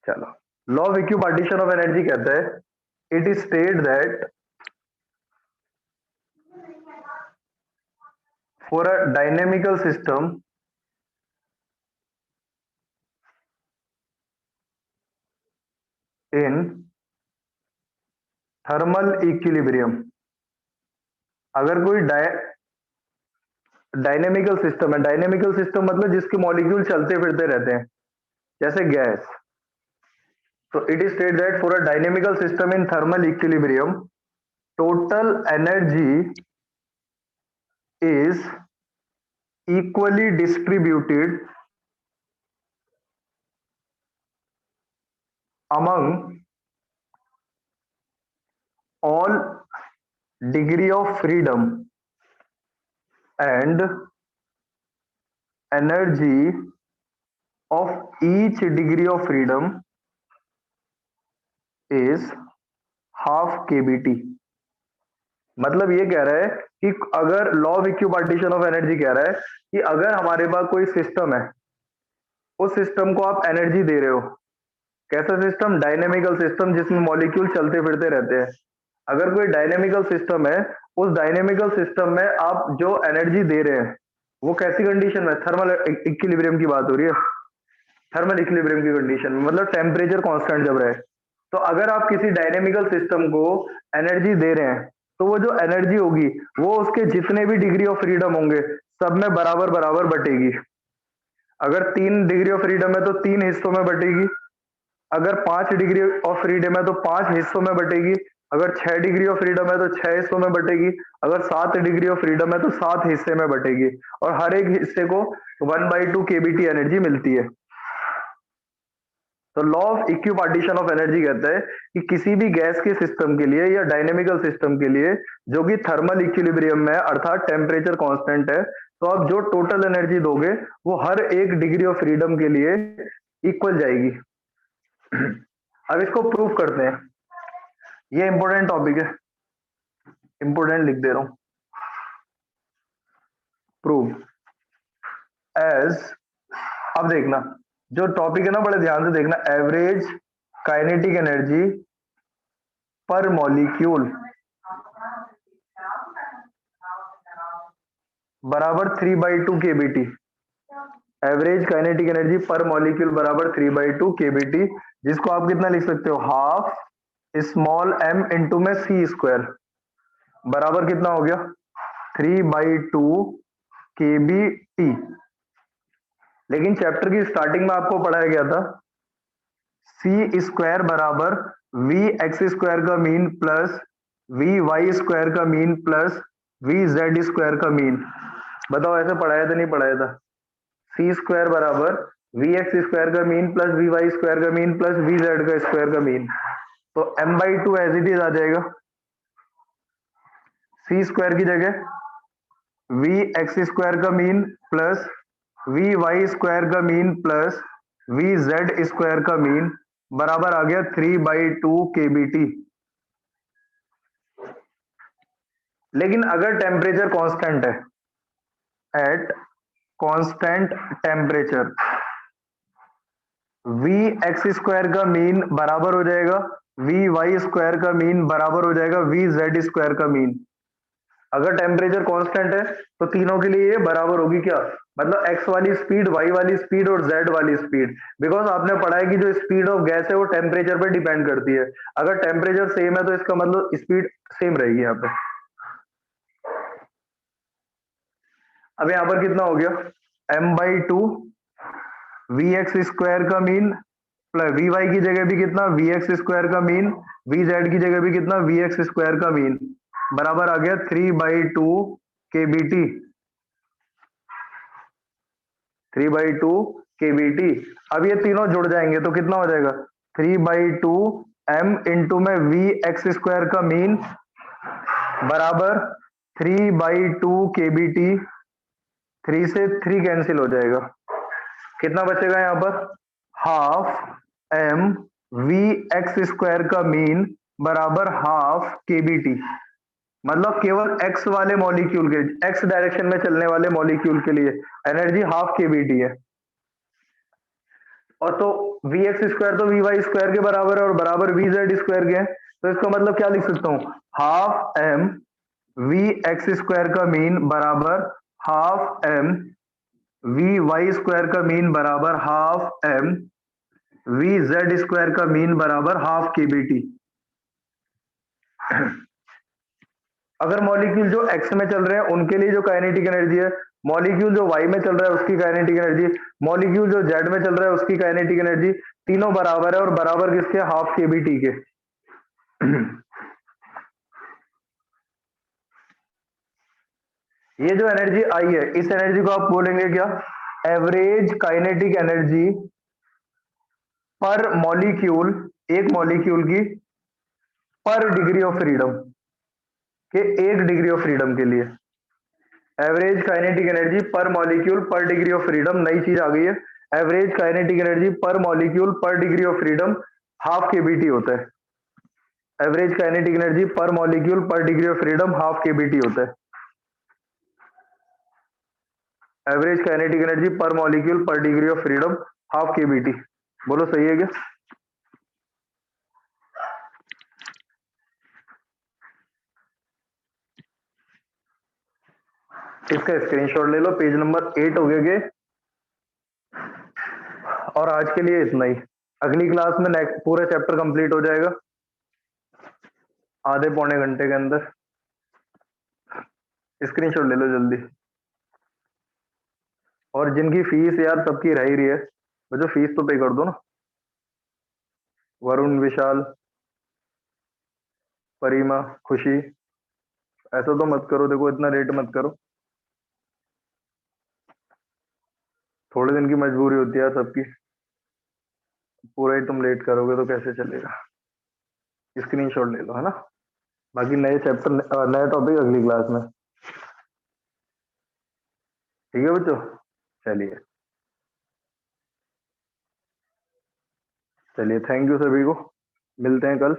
चलो, law of equipartition of energy कहता है it is state that for a dynamical system in thermal equilibrium, अगर कोई dynamical system है, डायनेमिकल सिस्टम मतलब जिसके मॉलिक्यूल चलते फिरते रहते हैं जैसे गैस, तो it is state that for a dynamical system in thermal equilibrium total energy is equally distributed among all degree of freedom and energy of each degree of freedom is half kBt। मतलब ये कह रहा है कि अगर law of equipartition of energy कह रहा है कि अगर हमारे पास कोई सिस्टम है, उस सिस्टम को आप एनर्जी दे रहे हो, कैसा सिस्टम? डायनेमिकल सिस्टम जिसमें मॉलिक्यूल चलते फिरते रहते हैं। अगर कोई डायनेमिकल सिस्टम है, उस डायनेमिकल सिस्टम में आप जो एनर्जी दे रहे हैं वो कैसी कंडीशन में? थर्मल इक्विलिब्रियम की बात हो रही है, थर्मल इक्विलिब्रियम की कंडीशन में, मतलब टेम्परेचर कांस्टेंट जब रहे। तो अगर आप किसी डायनेमिकल सिस्टम को एनर्जी दे रहे हैं तो वो जो एनर्जी होगी वो उसके जितने भी डिग्री ऑफ फ्रीडम होंगे सब में बराबर बराबर बटेगी। अगर 3 डिग्री ऑफ फ्रीडम है तो 3 हिस्सों में बटेगी, अगर 5 डिग्री ऑफ फ्रीडम है तो 5 हिस्सों में बटेगी, अगर 6 डिग्री ऑफ फ्रीडम है तो 6 हिस्सों में बटेगी, अगर 7 डिग्री ऑफ फ्रीडम है तो 7 हिस्से में बटेगी, और हर एक हिस्से को 1/2 kBt एनर्जी मिलती है। तो law of equipartition of energy कहता है कि किसी भी गैस के सिस्टम के लिए या डायनेमिकल सिस्टम के लिए जो कि थर्मल इक्विलिब्रियम में अर्थात टेम्परेचर कांस्टेंट है, तो आप जो टोटल एनर्जी दोगे वो हर एक डिग्री ऑफ फ्रीडम के लिए इक्वल जाएगी। अब इसको प्रूफ करते हैं, ये इंपॉर्टेंट टॉपिक है, इंपॉर्टेंट लिख दे रहा हूं। प्रूफ एज, अब देखना जो टॉपिक है ना बड़े ध्यान से देखना, एवरेज काइनेटिक एनर्जी पर मॉलिक्यूल बराबर 3/2 kBt। एवरेज काइनेटिक एनर्जी पर मॉलिक्यूल बराबर 3/2 kBt, जिसको आप कितना लिख सकते हो? हाफ स्मॉल m इंटू में सी स्क्वायर बराबर कितना हो गया? 3/2 kBt। लेकिन चैप्टर की स्टार्टिंग में आपको पढ़ाया गया था सी स्क्वायर बराबर वी एक्स स्क्वायर का mean plus V Y square का mean plus V Z square का मीन। बताओ ऐसे पढ़ाया था नहीं पढ़ाया था? सी स्क्वायर बराबर वी एक्स स्क्वायर का mean plus V Y square का मीन प्लस वी जेड का स्क्वायर का मीन, तो m/2 एज इट इज आ जाएगा। सी स्क्वायर की जगह वी एक्स स्क्वायर का mean plus V Y square का mean plus V Z square का मीन बराबर आ गया 3/2 kBt। लेकिन अगर टेम्परेचर कांस्टेंट है, at constant temperature V x square का मीन बराबर हो जाएगा वी वाई स्क्वायर का मीन बराबर हो जाएगा वी जेड स्क्वायर का मीन। अगर टेम्परेचर कांस्टेंट है तो तीनों के लिए ये बराबर होगी क्या? मतलब x वाली स्पीड, y वाली स्पीड और z वाली स्पीड। बिकॉज आपने पढ़ा है कि जो स्पीड ऑफ गैस है वो टेम्परेचर पर डिपेंड करती है। अगर टेम्परेचर सेम है तो इसका मतलब स्पीड सेम रहेगी यहाँ पे। अब यहाँ पर कितना हो गया? m/2 वी एक्स स्क्वायर का मीन प्लस वी वाई की जगह भी कितना? वी एक्स स्क्वायर का मीन, वी जेड की जगह भी कितना? वी एक्स स्क्वायर का मीन बराबर आ गया 3/2 kBt। 3/2 kBt। अब ये तीनों जुड़ जाएंगे तो कितना हो जाएगा? 3/2 m इंटू में वी एक्स स्क्वायर का मीन बराबर 3/2 kBt। 3 से 3 कैंसिल हो जाएगा, कितना बचेगा यहाँ पर? Half m v x square का मीन बराबर हाफ kBt। मतलब केवल x वाले मॉलिक्यूल के, x डायरेक्शन में चलने वाले मॉलिक्यूल के लिए एनर्जी हाफ kBt है। और तो वी एक्स स्क्वायर तो वी वाई स्क्वायर के बराबर है और बराबर वी जेड स्क्वायर के हैं, तो इसका मतलब क्या लिख सकता हूं, half M V x square का मीन बराबर half M V Y square का मीन बराबर half M V Z square का मीन बराबर हाफ के बी टी। अगर मॉलिक्यूल जो एक्स में चल रहे हैं उनके लिए जो काइनेटिक एनर्जी है, मॉलिक्यूल जो वाई में चल रहा है उसकी काइनेटिक एनर्जी, मॉलिक्यूल जो जेड में चल रहा है उसकी काइनेटिक एनर्जी, तीनों बराबर है और बराबर किसके, हाफ के बी टी के। ये जो एनर्जी आई है इस एनर्जी को आप बोलेंगे क्या, एवरेज काइनेटिक एनर्जी पर मॉलिक्यूल, एक मॉलिक्यूल की पर डिग्री ऑफ फ्रीडम के, एक डिग्री ऑफ फ्रीडम के लिए एवरेज काइनेटिक एनर्जी पर मॉलिक्यूल पर डिग्री ऑफ फ्रीडम, नई चीज आ गई है, एवरेज काइनेटिक एनर्जी पर मॉलिक्यूल पर degree of freedom half K B T होता है, एवरेज काइनेटिक एनर्जी पर मॉलिक्यूल पर degree of freedom half K B T होता है, एवरेज काइनेटिक एनर्जी पर मॉलिक्यूल पर degree of freedom half K B T. बोलो सही है क्या? इसका स्क्रीनशॉट ले लो, पेज नंबर 8 हो गया। और आज के लिए इतना ही, अगली क्लास में नेक्स्ट पूरा चैप्टर कंप्लीट हो जाएगा आधे पौने घंटे के अंदर। स्क्रीनशॉट ले लो जल्दी। और जिनकी फीस यार सबकी रह ही रही है, मुझे फीस तो पे कर दो ना। वरुण, विशाल, परिमा, खुशी, ऐसा तो मत करो, देखो इतना रेट मत करो, थोड़े दिन की मजबूरी होती है सबकी, पूरा ही तुम लेट करोगे तो कैसे चलेगा। स्क्रीनशॉट ले लो, है ना। बाकी नए चैप्टर, नया टॉपिक अगली क्लास में, ठीक है बच्चों। चलिए चलिए, थैंक यू सभी को, मिलते हैं कल।